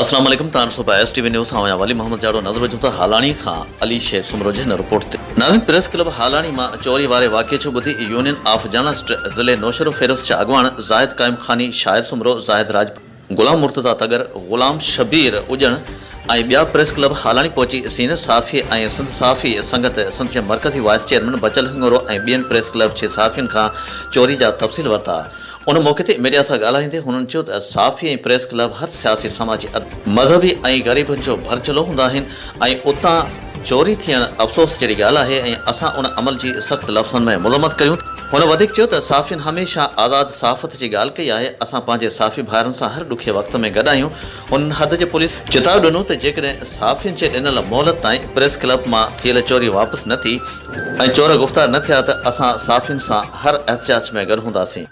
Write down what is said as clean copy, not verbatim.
अस्सलाम वालेकुम तानसुबा STV news हां वाली मोहम्मद जाड़ो नज़र वजो त हालानी खां अली शेख सुमरो जे रिपोर्ट ते नाज़रीन प्रेस क्लब हालानी मां चोरी वारे वाक़े जो ॿुधी यूनियन ऑफ जर्नलिस्ट ज़िले नौशरो फेरोज़ जा अॻवान ज़ाहिद कायम खानी शाहिद सुमरो ज़ाहिद राज गुलाम मुर्तज़ा तगर गुलाम शबीर उजण ऐं ॿिया प्रेस क्लब हालानी पहुची सीनियर साफ़ी ऐं सिंध साफ़ी संगत सिंध जे मरकज़ी वाइस चेयरमैन बचल हिंगोरो ऐं ॿियनि प्रेस क्लब जे साफ़ियुनि खां चोरी जा तफ़सील वरिता। उन मौक़े ते मीडिया सां ॻाल्हाईंदे हुननि चयो त साफ़ी ऐं प्रेस क्लब हर सियासी समाजी मज़हबी ऐं ग़रीबनि जो भरचलो हूंदा आहिनि ऐं उतां चोरी थियणु अफ़सोस जहिड़ी ॻाल्हि आहे ऐं असां उन अमल जी सख़्त लफ़्ज़नि में मुज़म्मत करियूं। हुन वधीक चयो त साफ़ियुनि हमेशह आज़ाद सहाफ़त जी ॻाल्हि कई आहे। असां पंहिंजे साफ़ी भाइरनि सां हर ॾुखे वक़्त में गॾु आहियूं। हुन हद जे पुलिस चिताव ॾिनो त जेकॾहिं साफ़ियुनि जे ॾिनल मोहलत ताईं प्रेस क्लब मां थियल चोरी वापसि न थी ऐं चोर गुफ़्तार न थिया त असां साफ़ियुनि सां हर एहतिजाज में गॾु हूंदासीं।